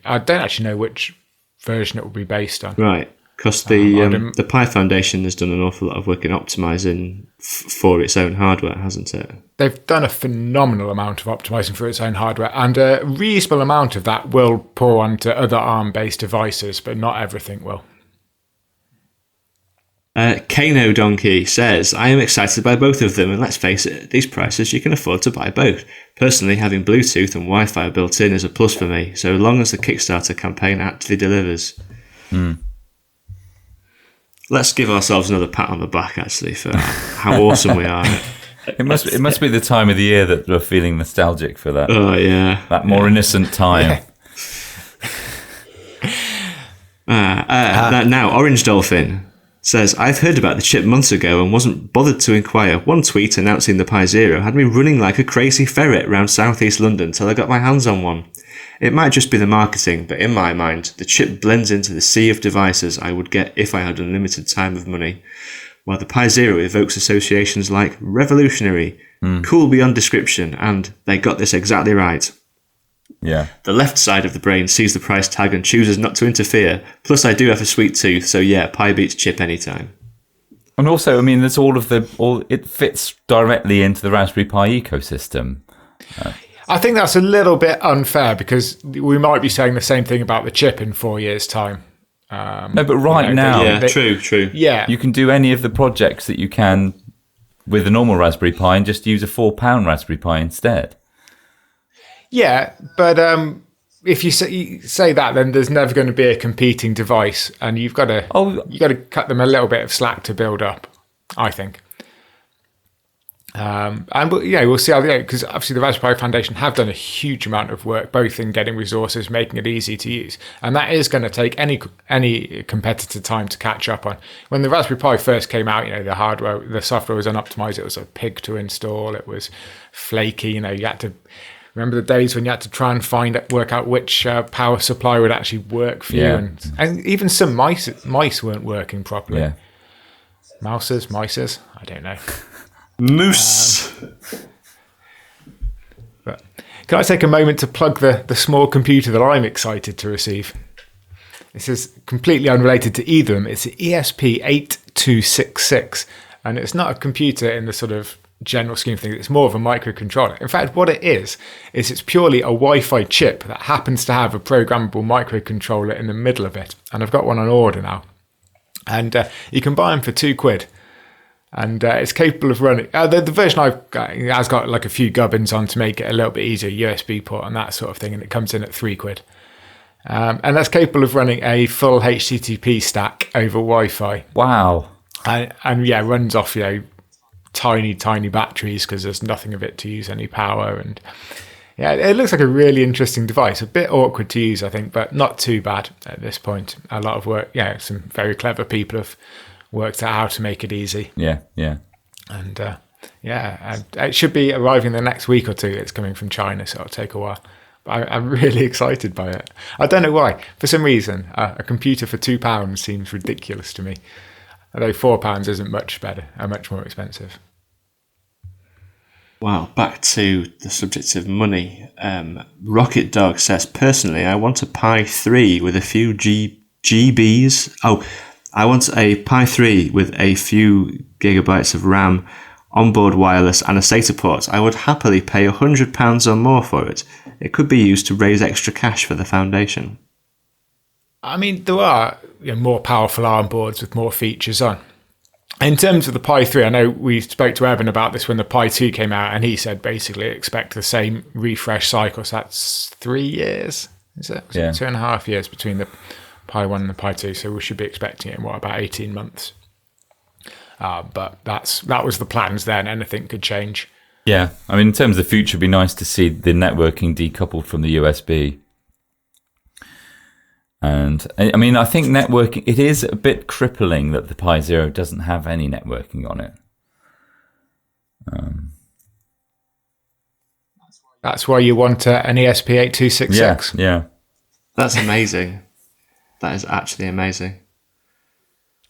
I don't actually know which version it will be based on. Right, because the Pi Foundation has done an awful lot of work in optimizing for its own hardware, hasn't it? They've done a phenomenal amount of optimizing for its own hardware, and a reasonable amount of that will pour onto other ARM-based devices, but not everything will. Kano Donkey says, I am excited by both of them, and let's face it, at these prices you can afford to buy both. Personally, having Bluetooth and Wi-Fi built in is a plus for me, so long as the Kickstarter campaign actually delivers. Let's give ourselves another pat on the back, actually, for how awesome we are. It must be the time of the year that we're feeling nostalgic for that. Oh, yeah. That more innocent time. Now, Orange Dolphin says, I've heard about the chip months ago and wasn't bothered to inquire. One tweet announcing the Pi Zero had me running like a crazy ferret around southeast London till I got my hands on one. It might just be the marketing, but in my mind, the chip blends into the sea of devices I would get if I had unlimited time of money. While the Pi Zero evokes associations like revolutionary, cool beyond description, and they got this exactly right. Yeah. The left side of the brain sees the price tag and chooses not to interfere. Plus, I do have a sweet tooth, so yeah, Pi beats chip anytime. And also, I mean, there's it fits directly into the Raspberry Pi ecosystem. I think that's a little bit unfair because we might be saying the same thing about the chip in 4 years' time. No, but now, yeah, true. Yeah, you can do any of the projects that you can with a normal Raspberry Pi and just use a £4 Raspberry Pi instead. Yeah, but if you say that, then there's never going to be a competing device, and you've got to cut them a little bit of slack to build up, I think. We'll see how they go, because obviously the Raspberry Pi Foundation have done a huge amount of work, both in getting resources, making it easy to use, and that is going to take any competitor time to catch up on. When the Raspberry Pi first came out, the software was unoptimized. It was a pig to install. It was flaky. You had to remember the days when you had to try and work out which power supply would actually work for you, and even some mice weren't working properly. Yeah. Mices, I don't know. Moose. But can I take a moment to plug the small computer that I'm excited to receive? This is completely unrelated to either of them. It's the ESP8266, and it's not a computer in the sort of general scheme of things. It's more of a microcontroller. In fact, what it is it's purely a Wi-Fi chip that happens to have a programmable microcontroller in the middle of it. And I've got one on order now. And you can buy them for £2. And it's capable of running. The version I've got has got like a few gubbins on to make it a little bit easier, USB port and that sort of thing, and it comes in at £3. And that's capable of running a full HTTP stack over Wi-Fi. Wow. And runs off tiny batteries because there's nothing of it to use any power. And yeah, it looks like a really interesting device. A bit awkward to use, I think, but not too bad at this point. A lot of work. Some very clever people have worked out how to make it easy. Yeah. And it should be arriving the next week or two. It's coming from China, so it'll take a while. But I'm really excited by it. I don't know why. For some reason, a computer for £2 seems ridiculous to me. Although £4 isn't much better, much more expensive. Wow, back to the subject of money. Rocket Dog says, personally, I want a Pi 3 with a few GBs. I want a Pi 3 with a few gigabytes of RAM, onboard wireless and a SATA port. I would happily pay £100 or more for it. It could be used to raise extra cash for the foundation. I mean, there are more powerful ARM boards with more features on. In terms of the Pi 3, I know we spoke to Evan about this when the Pi 2 came out, and he said basically expect the same refresh cycle. So that's 3 years, is it? Yeah. 2.5 years between the Pi 1 and the Pi 2. So we should be expecting it in, about 18 months? But that was the plans then. Anything could change. Yeah. I mean, in terms of the future, it'd be nice to see the networking decoupled from the USB. And I mean, I think networking, it is a bit crippling that the Pi Zero doesn't have any networking on it. That's why you want an ESP8266. Yeah. That's amazing. That is actually amazing.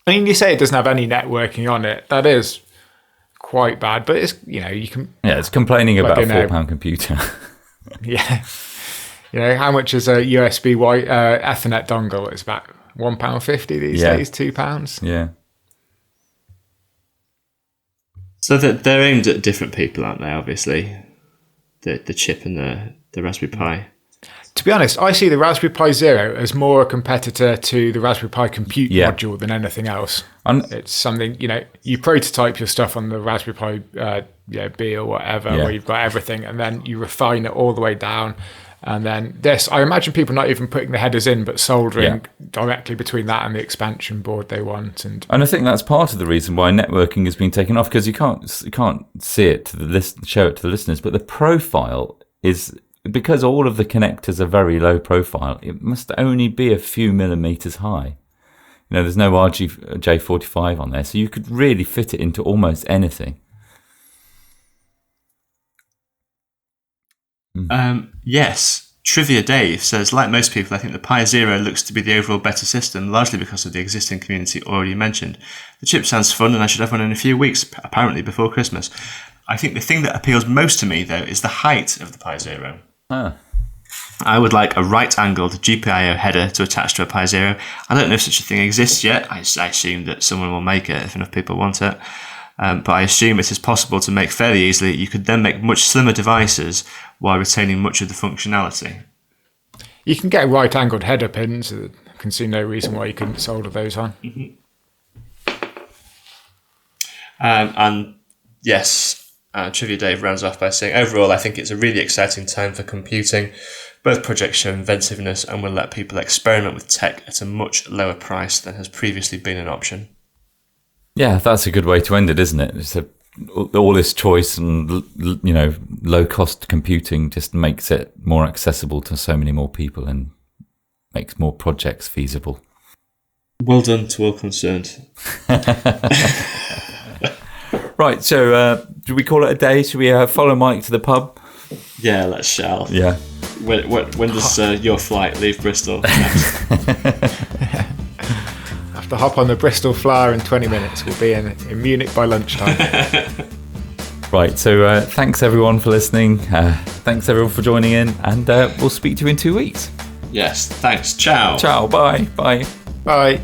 I mean, you say it doesn't have any networking on it. That is quite bad, but it's, you can... Yeah, it's complaining about a £4 computer. Yeah. How much is a USB Ethernet dongle? It's about £1.50 these days, £2. Yeah. So they're aimed at different people, aren't they, obviously? The chip and the Raspberry Pi. To be honest, I see the Raspberry Pi Zero as more a competitor to the Raspberry Pi Compute module than anything else. It's something, you prototype your stuff on the Raspberry Pi B or whatever, where you've got everything, and then you refine it all the way down. And then this, I imagine people not even putting the headers in, but soldering directly between that and the expansion board they want. And I think that's part of the reason why networking has been taken off, because you can't see it to the show it to the listeners. But the profile is, because all of the connectors are very low profile, it must only be a few millimeters high. There's no RJ45 on there, so you could really fit it into almost anything. Yes. Trivia Dave says, like most people, I think the Pi Zero looks to be the overall better system, largely because of the existing community already mentioned. The chip sounds fun, and I should have one in a few weeks, apparently before Christmas. I think the thing that appeals most to me, though, is the height of the Pi Zero. I would like a right-angled GPIO header to attach to a Pi Zero. I don't know if such a thing exists yet. I assume that someone will make it if enough people want it. But I assume it is possible to make fairly easily. You could then make much slimmer devices while retaining much of the functionality. You can get right-angled header pins. I can see no reason why you couldn't solder those on. Mm-hmm. And yes, Trivia Dave rounds off by saying, overall, I think it's a really exciting time for computing. Both projects show inventiveness and will let people experiment with tech at a much lower price than has previously been an option. Yeah, that's a good way to end it, isn't it? It's all this choice and low-cost computing just makes it more accessible to so many more people and makes more projects feasible. Well done to all concerned. Right, so do we call it a day? Should we follow Mike to the pub? Yeah, let's shall. Yeah. When does your flight leave Bristol? Have to hop on the Bristol Flyer in 20 minutes. We'll be in Munich by lunchtime. Right, so thanks everyone for listening. Thanks everyone for joining in, and we'll speak to you in 2 weeks. Yes, thanks. Ciao. Ciao, bye. Bye. Bye.